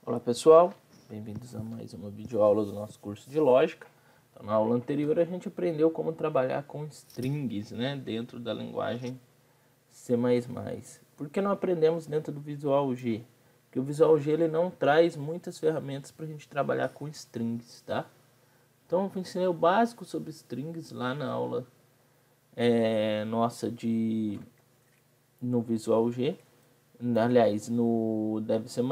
Olá pessoal, bem-vindos a mais uma videoaula do nosso curso de Lógica. Então, na aula anterior a gente aprendeu como trabalhar com strings, dentro da linguagem C++. Por que não aprendemos dentro do Visual G? Porque o Visual G ele não traz muitas ferramentas para a gente trabalhar com strings, tá? Então eu ensinei o básico sobre strings lá na aula nossa no Visual G, aliás, no Dev C++,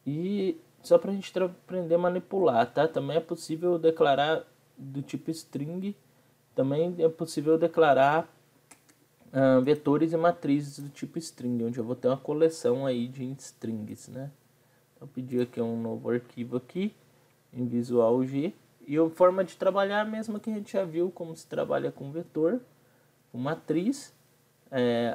e só para a gente aprender a manipular, tá? Também é possível declarar do tipo string, também é possível declarar vetores e matrizes do tipo string, onde eu vou ter uma coleção aí de strings, né? Então, eu pedi aqui um novo arquivo aqui em Visual G, e a forma de trabalhar é a mesma que a gente já viu, como se trabalha com vetor, com matriz.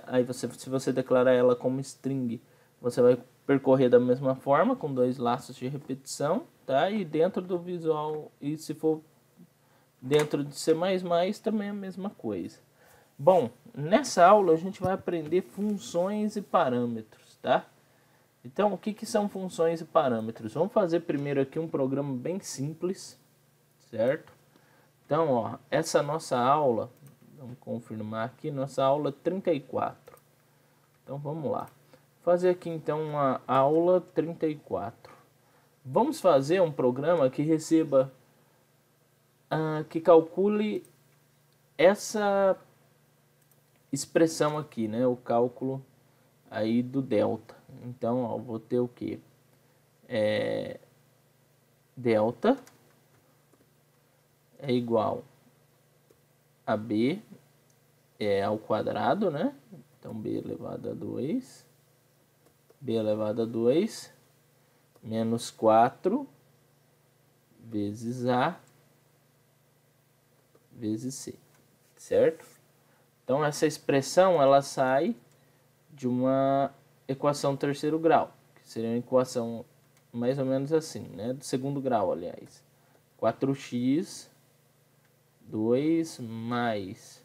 Aí se você declarar ela como string, você vai percorrer da mesma forma, com dois laços de repetição, tá? E dentro do Visual, e se for dentro de C++, também é a mesma coisa. Bom, nessa aula a gente vai aprender funções e parâmetros, tá? Então, o que são funções e parâmetros? Vamos fazer primeiro aqui um programa bem simples, certo? Então, ó, essa nossa aula, vamos confirmar aqui, nossa aula 34. Então, vamos lá. Fazer aqui então a aula 34. Vamos fazer um programa que receba, que calcule essa expressão aqui, né? O cálculo aí do delta. Então, ó, vou ter o que? Delta é igual a b ao quadrado, né? Então, b elevado a 2. B elevado a 2 menos 4 vezes A vezes C, certo? Então, essa expressão ela sai de uma equação terceiro grau, que seria uma equação mais ou menos assim, né? Do segundo grau, aliás. 4x 2 mais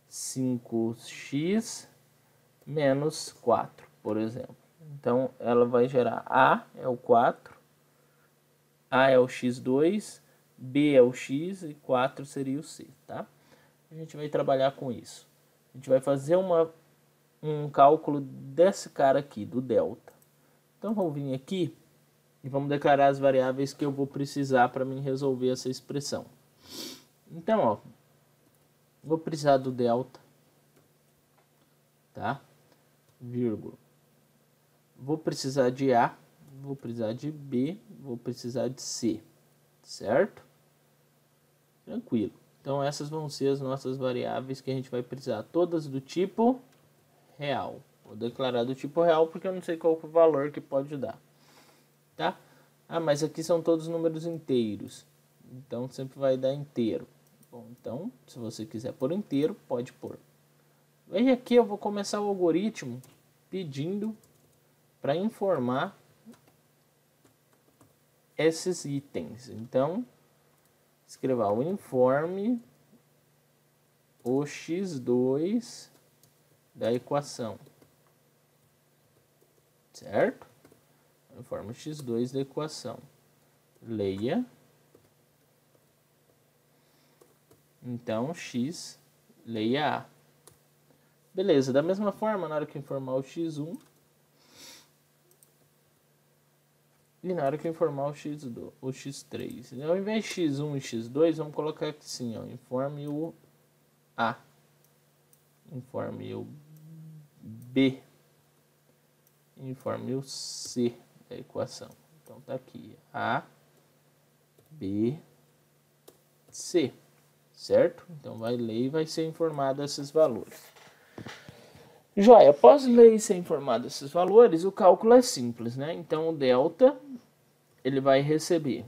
5x menos 4, por exemplo. Então, ela vai gerar A é o 4, A é o x2, B é o x e 4 seria o C, tá? A gente vai trabalhar com isso. A gente vai fazer um cálculo desse cara aqui, do delta. Então, vamos vir aqui e vamos declarar as variáveis que eu vou precisar para mim resolver essa expressão. Então, ó, vou precisar do delta, tá? Vírgula. Vou precisar de A, vou precisar de B, vou precisar de C, certo? Tranquilo. Então, essas vão ser as nossas variáveis que a gente vai precisar, todas do tipo real. Vou declarar do tipo real porque eu não sei qual é o valor que pode dar, tá? Ah, mas aqui são todos números inteiros, então sempre vai dar inteiro. Bom, então, se você quiser pôr inteiro, pode pôr. E aqui eu vou começar o algoritmo pedindo para informar esses itens. Então, escreva o informe o x2 da equação, certo? Informe o x2 da equação. Leia. Então, x, leia A. Beleza, da mesma forma, na hora que informar o x1, e na hora que informar o x3. Ao invés de x1 e x2, vamos colocar aqui assim, ó, informe o A. Informe o B. Informe o C da equação. Então tá aqui, A, B, C, certo? Então vai ler e vai ser informado esses valores. Joia, após ler e ser informado esses valores, o cálculo é simples, né? Então o delta ele vai receber,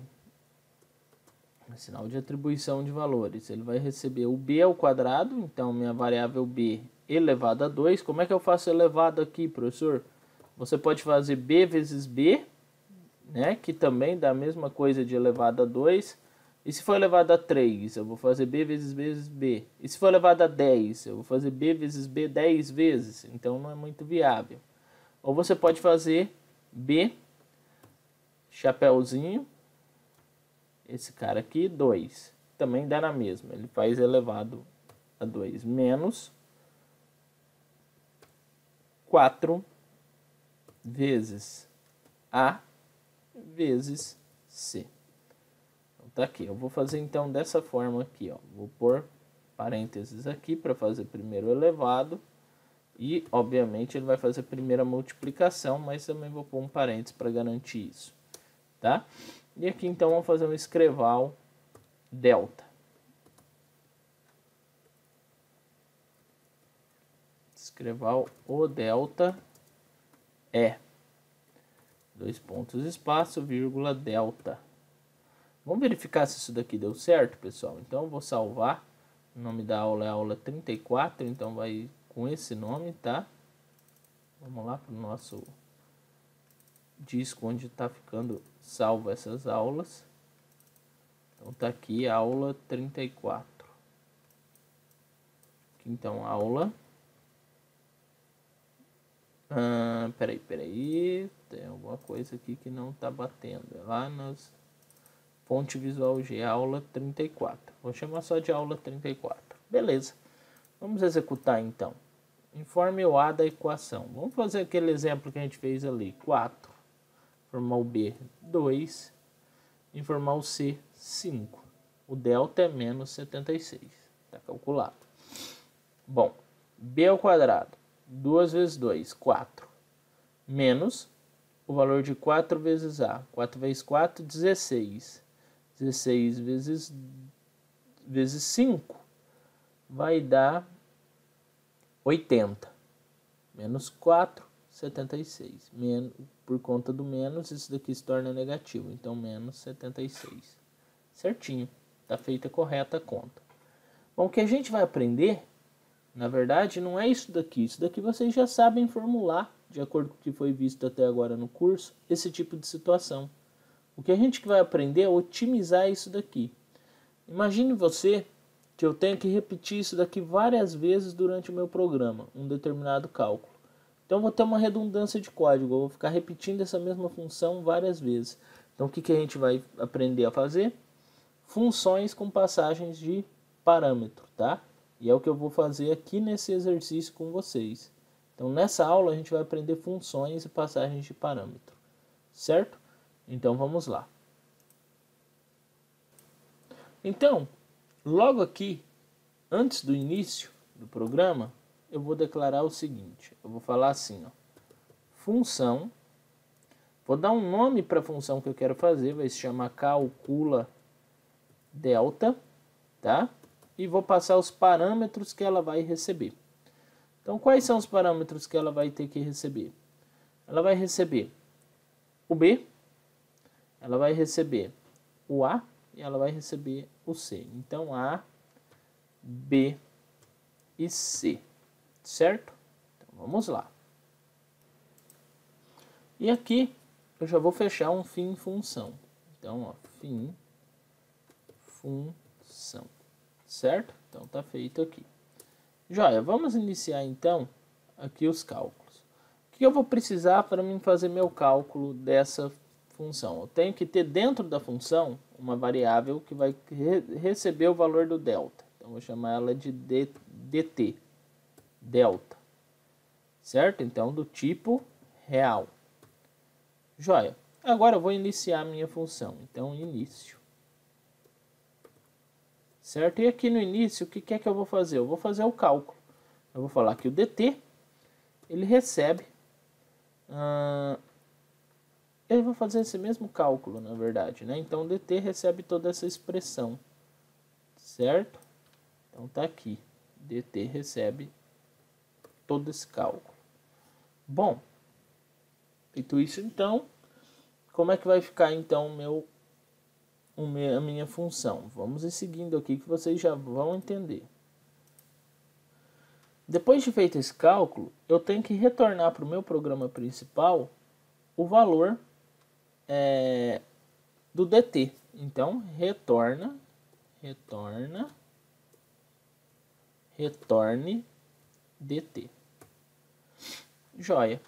sinal de atribuição de valores, ele vai receber o b ao quadrado, então minha variável b elevado a 2. Como é que eu faço elevado aqui, professor? Você pode fazer b vezes b, né, que também dá a mesma coisa de elevado a 2. E se for elevado a 3, eu vou fazer b vezes b vezes b. E se for elevado a 10, eu vou fazer b vezes b 10 vezes. Então não é muito viável. Ou você pode fazer B, chapéuzinho, esse cara aqui, 2. Também dá na mesma, ele faz elevado a 2 menos 4 vezes A vezes C. Então, tá aqui. Eu vou fazer então dessa forma aqui, ó. Vou pôr parênteses aqui para fazer primeiro o elevado. E, obviamente, ele vai fazer a primeira multiplicação, mas também vou pôr um parênteses para garantir isso, tá? E aqui, então, vamos fazer um escreval delta. Escreval o delta é 2 pontos, espaço, vírgula, delta. Vamos verificar se isso daqui deu certo, pessoal? Então, eu vou salvar. O nome da aula é aula 34, então vai com esse nome, tá? Vamos lá para o nosso disco onde está ficando salvo essas aulas. Então, tá aqui a aula 34. Aqui, então, aula... peraí, tem alguma coisa aqui que não tá batendo. É lá nas fonte visual G, aula 34. Vou chamar só de aula 34. Beleza. Vamos executar então. Informe o A da equação. Vamos fazer aquele exemplo que a gente fez ali. 4. Informar o B, 2. Informar o C, 5. O delta é menos 76. Está calculado. Bom, B ao quadrado. 2 vezes 2, 4. Menos o valor de 4 vezes A. 4 vezes 4, 16. 16 vezes 5 vai dar 80. Menos 4, 76. Por conta do menos, isso daqui se torna negativo. Então, menos 76. Certinho. Está feita correta a conta. Bom, o que a gente vai aprender... Na verdade, não é isso daqui. Isso daqui vocês já sabem formular, de acordo com o que foi visto até agora no curso, esse tipo de situação. O que a gente vai aprender é otimizar isso daqui. Imagine você que eu tenho que repetir isso daqui várias vezes durante o meu programa, um determinado cálculo. Então, eu vou ter uma redundância de código. Eu vou ficar repetindo essa mesma função várias vezes. Então, o que a gente vai aprender a fazer? Funções com passagens de parâmetro, tá? E é o que eu vou fazer aqui nesse exercício com vocês. Então, nessa aula, a gente vai aprender funções e passagens de parâmetro. Certo? Então, vamos lá. Então, logo aqui, antes do início do programa, eu vou declarar o seguinte. Eu vou falar assim, ó. Função. Vou dar um nome para a função que eu quero fazer. Vai se chamar calcula delta, tá? E vou passar os parâmetros que ela vai receber. Então, quais são os parâmetros que ela vai ter que receber? Ela vai receber o B, ela vai receber o A e ela vai receber o C. Então, A, B e C, certo? Então, vamos lá. E aqui, eu já vou fechar um fim função. Então, ó, fim função. Certo? Então, tá feito aqui. Joia, vamos iniciar então aqui os cálculos. O que eu vou precisar para mim fazer meu cálculo dessa função? Eu tenho que ter dentro da função uma variável que vai receber o valor do delta. Então, vou chamar ela de dt, delta. Certo? Então, do tipo real. Joia. Agora eu vou iniciar a minha função. Então, início. Certo? E aqui no início, o que é que eu vou fazer? Eu vou fazer o cálculo. Eu vou falar que o dt, ele recebe... eu vou fazer esse mesmo cálculo, na verdade, né? Então, o dt recebe toda essa expressão. Certo? Então, tá aqui. dt recebe todo esse cálculo. Bom, feito isso, então, como é que vai ficar, então, a minha função? Vamos ir seguindo aqui que vocês já vão entender. Depois de feito esse cálculo, eu tenho que retornar para o meu programa principal o valor do dt. Então, retorne dt. Joia.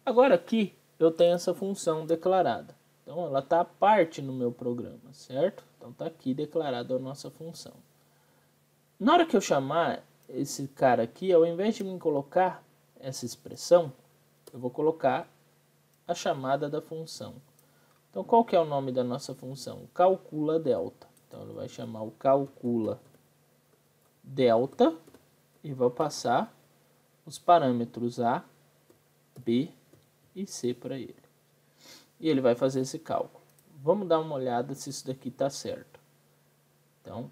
Agora aqui, eu tenho essa função declarada. Então, ela está à parte no meu programa, certo? Então, está aqui declarada a nossa função. Na hora que eu chamar esse cara aqui, ao invés de me colocar essa expressão, eu vou colocar a chamada da função. Então, qual que é o nome da nossa função? Calcula delta. Então, ele vai chamar o calcula delta e vai passar os parâmetros A, B e C para ele. E ele vai fazer esse cálculo. Vamos dar uma olhada se isso daqui está certo. Então,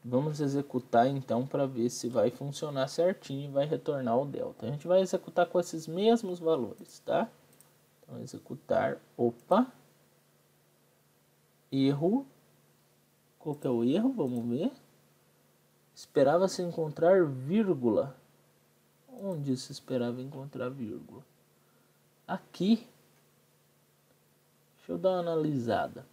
vamos executar então para ver se vai funcionar certinho e vai retornar o delta. A gente vai executar com esses mesmos valores, tá? Então, executar, opa, erro. Qual que é o erro? Vamos ver. Esperava-se encontrar vírgula. Onde se esperava encontrar vírgula? Aqui. Deixa eu dar uma analisada.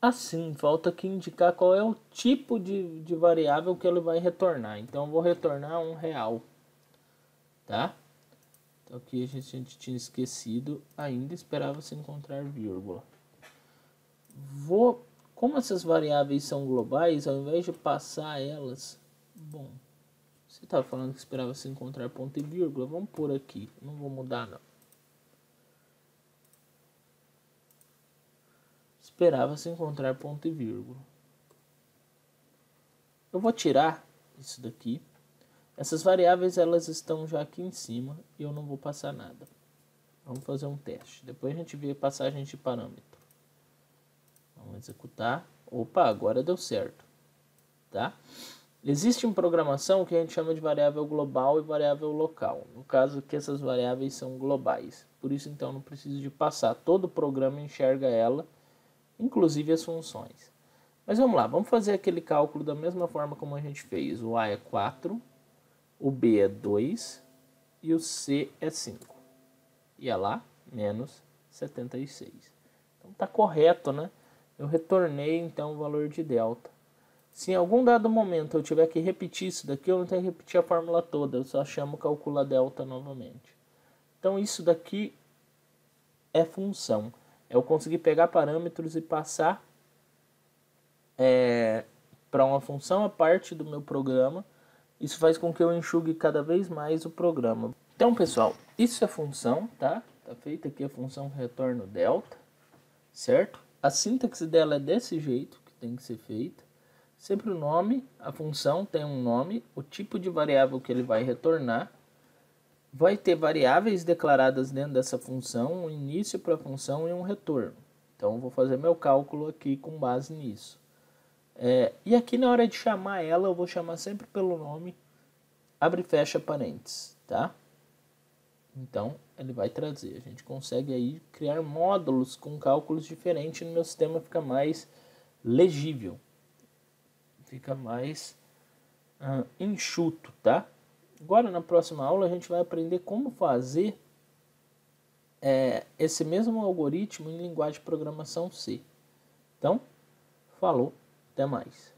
Assim, falta aqui indicar qual é o tipo de variável que ele vai retornar. Então, eu vou retornar um real. Tá? Então, aqui a gente tinha esquecido. Ainda esperava-se encontrar vírgula. Como essas variáveis são globais, ao invés de passar elas... Bom, você estava falando que esperava-se encontrar ponto e vírgula. Vamos pôr aqui. Não vou mudar, não. Esperava-se encontrar ponto e vírgula. Eu vou tirar isso daqui. Essas variáveis elas estão já aqui em cima e eu não vou passar nada. Vamos fazer um teste. Depois a gente vê passagem de parâmetro. Vamos executar. Opa, agora deu certo. Tá? Existe em programação o que a gente chama de variável global e variável local. No caso aqui essas variáveis são globais. Por isso então não preciso de passar. Todo o programa enxerga ela, inclusive as funções. Mas vamos lá, vamos fazer aquele cálculo da mesma forma como a gente fez. O A é 4, o B é 2 e o C é 5. E é lá, menos 76. Então está correto, né? Eu retornei então o valor de delta. Se em algum dado momento eu tiver que repetir isso daqui, eu não tenho que repetir a fórmula toda, eu só chamo calcula delta novamente. Então isso daqui é função. Eu conseguir pegar parâmetros e passar para uma função a parte do meu programa. Isso faz com que eu enxugue cada vez mais o programa. Então, pessoal, isso é função, tá? Tá feita aqui a função retorno delta, certo? A sintaxe dela é desse jeito que tem que ser feita. Sempre o nome, a função tem um nome, o tipo de variável que ele vai retornar. Vai ter variáveis declaradas dentro dessa função, um início para a função e um retorno. Então, eu vou fazer meu cálculo aqui com base nisso. E aqui na hora de chamar ela, eu vou chamar sempre pelo nome, abre e fecha parênteses, tá? Então, ele vai trazer. A gente consegue aí criar módulos com cálculos diferentes, no meu sistema fica mais legível. Fica mais enxuto, tá? Agora, na próxima aula, a gente vai aprender como fazer esse mesmo algoritmo em linguagem de programação C. Então, falou, até mais.